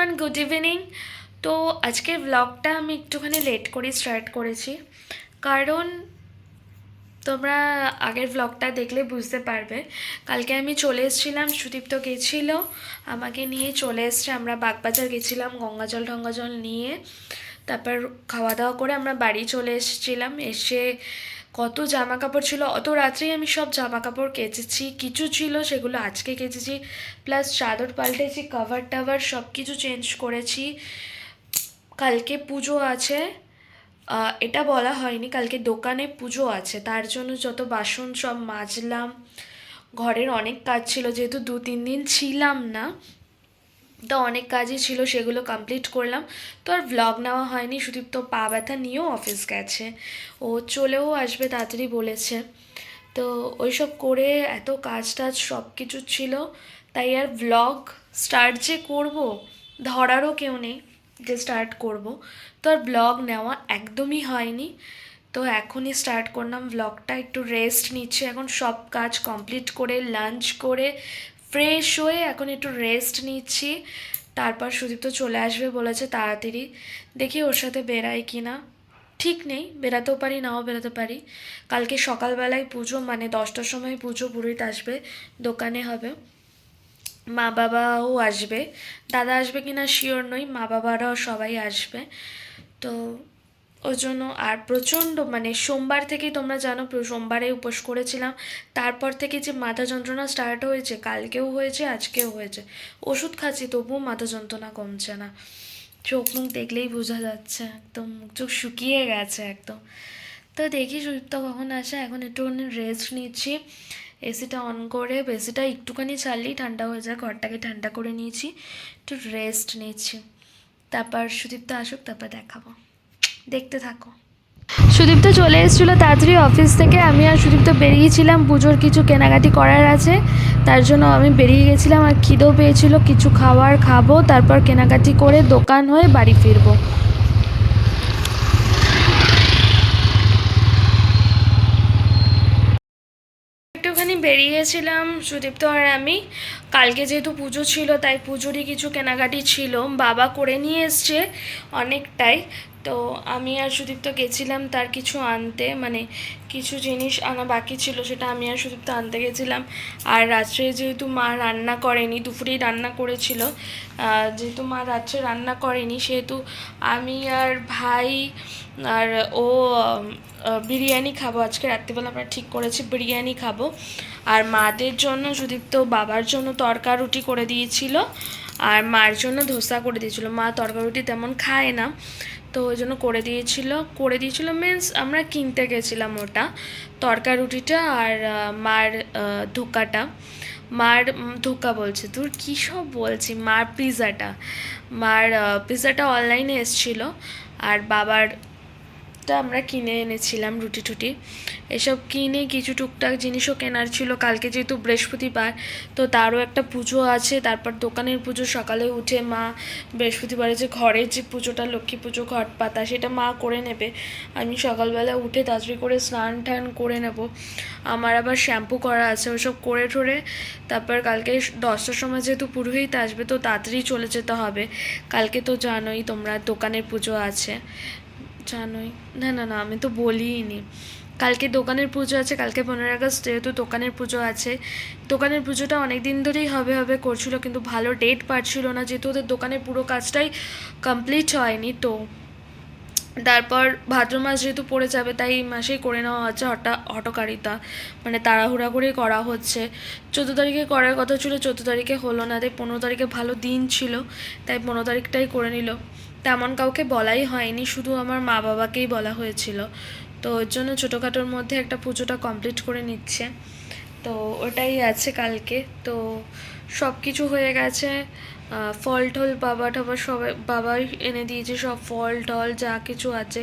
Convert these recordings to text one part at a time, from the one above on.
Everyone, good evening. তো আজকের ব্লগটা আমি একটুখানি লেট করে স্টার্ট করেছি, কারণ তোমরা আগের ব্লগটা দেখলে বুঝতে পারবে। কালকে আমি চলে এসেছিলাম, সুদীপ্ত গেছিল আমাকে নিয়ে, চলে এসছে। আমরা বাগবাজার গেছিলাম গঙ্গাজল টঙ্গাজল নিয়ে, তারপর খাওয়া দাওয়া করে আমরা বাড়ি চলে এসেছিলাম। এসে কত জামা কাপড় ছিল, অত রাত্রেই আমি সব জামা কাপড় কেচেছি, কিছু ছিল সেগুলো আজকে কেচেছি, প্লাস চাদর পাল্টেছি, কভার টাভার সব কিছু চেঞ্জ করেছি। কালকে পুজো আছে, এটা বলা হয়নি, কালকে দোকানে পুজো আছে, তার জন্য যত বাসন সব মাজলাম। ঘরের অনেক কাজ ছিল, যেহেতু 2-3 দিন ছিলাম না, তো অনেক কাজই ছিল, সেগুলো কমপ্লিট করলাম। তো আর ব্লগ নেওয়া হয়নি। সুদীপ তো পা ব্যথা নিয়েও অফিস গেছে, ও চলেও আসবে তাড়াতাড়ি বলেছে। তো ওইসব করে এত কাজ টাজ সব কিছু ছিল, তাই আর ব্লগ স্টার্ট যে করব, ধরারও কেউ নেই যে স্টার্ট করব, তো আর ব্লগ নেওয়া একদমই হয়নি। তো এখনই স্টার্ট করলাম ব্লগটা, একটু রেস্ট নিচ্ছি এখন, সব কাজ কমপ্লিট করে লাঞ্চ করে ফ্রেশ হয়ে এখন একটু রেস্ট নিচ্ছি। তারপর সুদীপ তো চলে আসবে বলেছে তাড়াতাড়ি, দেখি ওর সাথে বেরাই কি না, ঠিক নেই, বেরাতেও পারি নাও বেরোতে পারি। কালকে সকালবেলায় পুজো, মানে 10টার সময় পুজো, পুরোহিত আসবে, দোকানে হবে, মা বাবাও আসবে, দাদা আসবে কিনা শিওর নই, মা বাবারাও সবাই আসবে। তো ওই জন্য, আর প্রচণ্ড মানে সোমবার থেকেই তোমরা জানো সোমবারে উপোস করেছিলাম, তারপর থেকে যে মাথা যন্ত্রণা স্টার্ট হয়েছে, কালকেও হয়েছে আজকেও হয়েছে, ওষুধ খাচ্ছি তবুও মাথা যন্ত্রণা কমছে না। চোখ মুখ দেখলেই বোঝা যাচ্ছে, একদম মুখ চোখ শুকিয়ে গেছে একদম। তো দেখি সুদীপ্ত কখন আসে, এখন একটুখানি রেস্ট নিচ্ছি, এসিটা অন করে, এসিটা একটুখানি চাললেই ঠান্ডা হয়ে যায়, ঘরটাকে ঠান্ডা করে নিয়েছি, একটু রেস্ট নিচ্ছি। তারপর সুদীপ্ত আসুক, তারপর দেখাবো, দেখতে থাকো। সুদীপ্ত চলে এসেছিলো তাড়াতাড়ি অফিস থেকে, আমি আর সুদীপ্ত বেরিয়েছিলাম, পুজোর কিছু কেনাকাটি করার আছে, তার জন্য আমি বেরিয়ে গেছিলাম। আর খিদেও পেয়েছিল, কিছু খাবার খাবো, তারপর কেনাকাটি করে দোকান হয়ে বাড়ি ফিরবো। একটুখানি বেরিয়েছিলাম সুদীপ্ত আর আমি, কালকে যেহেতু পুজো ছিল তাই পুজোরই কিছু কেনাকাটি ছিল, বাবা করে নিয়ে এসছে অনেকটাই। তো আমি আর সুদীপ্ত গেছিলাম তার কিছু আনতে, মানে কিছু জিনিস আনা বাকি ছিল, সেটা আমি আর সুদীপ্ত আনতে গেছিলাম। আর রাত্রে যেহেতু মা রান্না করেনি, দুপুরেই রান্না করেছিল, যেহেতু মা রাত্রে রান্না করেনি, সেহেতু আমি আর ভাই আর ও বিরিয়ানি খাবো আজকে রাত্রিবেলা, আমরা ঠিক করেছি বিরিয়ানি খাবো। আর মাদের জন্য সুদীপ্ত বাবার জন্য তড়কা রুটি করে দিয়েছিল, আর মার জন্য ধোসা করে দিয়েছিল। মা তড়কা রুটি তেমন খায় না, তো ওই জন্য করে দিয়েছিল মিন্স আমরা কিনতে গেছিলাম ওটা, তড়কা রুটিটা আর মার ধোকাটা, মার ধোকা বলছে, তোর কী সব বলছি, মার পিৎজাটা অনলাইনে এসেছিলো, আর বাবার তা আমরা কিনে এনেছিলাম রুটি টুটি, এসব কিনে কিছু টুকটাক জিনিসও কেনার ছিল। কালকে যেহেতু বৃহস্পতিবার, তো তারও একটা পুজো আছে, তারপর দোকানের পুজো, সকালে উঠে মা বৃহস্পতিবারে যে ঘরের যে পুজোটা, লক্ষ্মী পুজো, ঘট পাতা, সেটা মা করে নেবে। আমি সকালবেলা উঠে তাড়াতাড়ি করে স্নান টান করে নেব, আমার আবার শ্যাম্পু করা আছে, ওসব করে ঠোরে তারপর কালকে 10টার সময় যেহেতু পুরোহিত আসবে, তো তাড়াতাড়ি চলে যেতে হবে। কালকে তো জানোই তোমরা দোকানের পুজো আছে, জানোই, না না না আমি তো বলিনি, কালকে দোকানের পুজো আছে, কালকে 15 আগস্ট, যেহেতু দোকানের পুজো আছে। দোকানের পুজোটা অনেক দিন ধরেই হবে হবে করছিল, কিন্তু ভালো ডেট পাচ্ছিল না, যেহেতু ওদের দোকানের পুরো কাজটাই কমপ্লিট হয়নি। তো তারপর ভাদ্র মাস যেহেতু পড়ে যাবে, তাই এই মাসেই করে নেওয়া হচ্ছে, হঠকারিতা, মানে তাড়াহুড়া করেই করা হচ্ছে। 14 তারিখে করার কথা ছিল, 14 তারিখে হলো না, তাই 15 তারিখে ভালো দিন ছিল, তাই 15 তারিখটাই করে নিল। তেমন কাউকে বলাই হয়নি, শুধু আমার মা বাবাকেই বলা হয়েছিল, তো ওর জন্য ছোটোখাটোর মধ্যে একটা পুজোটা কমপ্লিট করে নিচ্ছে। তো ওটাই আছে কালকে। তো সব কিছু হয়ে গেছে, ফল টল বাবা টাবা সবাই বাবাই এনে দিয়েছে, সব ফল টল যা কিছু আছে।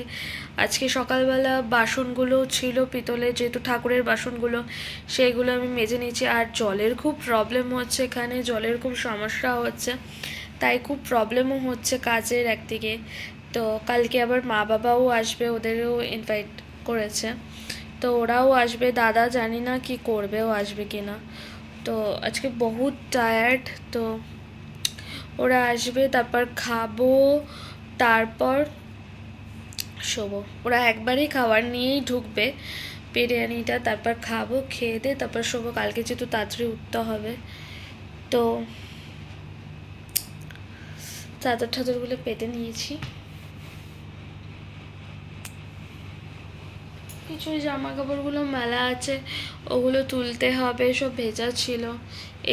আজকে সকালবেলা বাসনগুলো ছিল পিতলের, যেহেতু ঠাকুরের বাসনগুলো, সেইগুলো আমি মেজে নিয়েছি। আর জলের খুব প্রবলেম হচ্ছে এখানে, জলের খুব সমস্যা হচ্ছে, তাই খুব প্রবলেমও হচ্ছে কাজের একদিকে। তো কালকে আবার মা বাবাও আসবে, ওদেরও ইনভাইট করেছে, তো ওরাও আসবে, দাদা জানি না কি করবে, ও আসবে কি না। তো আজকে বহুত টায়ার্ড, তো ওরা আসবে, তারপর খাবো, তারপর শোবো। ওরা একবারই খাবার নিয়েই ঢুকবে বিরিয়ানিটা, তারপর খাবো, খেয়ে দিয়ে তারপর শোবো। কালকে যেহেতু তাড়াতাড়ি উঠতে হবে, তো চাদর ঠাদরগুলো পেতে নিয়েছি। কিছু জামা কাপড়গুলো মেলা আছে, ওগুলো তুলতে হবে, সব ভেজা ছিল।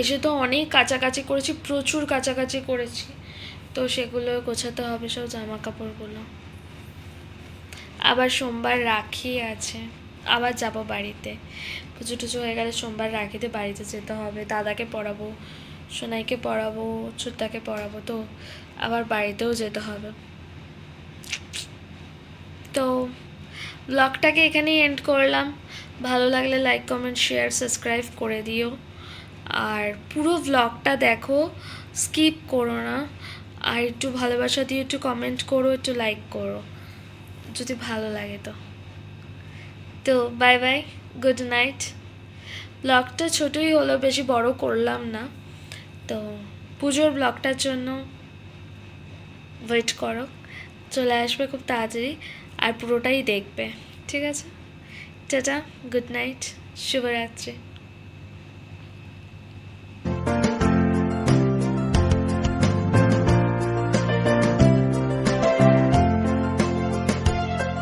এসে তো অনেক কাচাকাচি করেছি, প্রচুর কাচাকাচি করেছি, তো সেগুলো গোছাতে হবে সব জামা কাপড়গুলো। আবার সোমবার রাখি আছে, আবার যাব বাড়িতে। পুজো টুজো হয়ে গেলে সোমবার রাখিতে বাড়িতে যেতে হবে, দাদাকে পড়াবো, সোনাইকে পড়াবো, ছোট্টাকে পড়াবো, তো আবার বাড়িতেও যেতে হবে। তো ব্লগটাকে এখানেই এন্ড করলাম। ভালো লাগলে লাইক কমেন্ট শেয়ার সাবস্ক্রাইব করে দিও, আর পুরো ব্লগটা দেখো, স্কিপ করো না। আর একটু ভালোবাসা দিয়ে একটু কমেন্ট করো, একটু লাইক করো যদি ভালো লাগে। তো তো বাই বাই, গুড নাইট। ব্লগটা ছোটোই হলো, বেশি বড় করলাম না। তো পুজোর ব্লগটার জন্য ওয়েট করো, চলে আসবে খুব তাড়াতাড়ি, আর পুরোটাই দেখবে। ঠিক আছে, টাটা, গুড নাইট, শুভরাত্রি।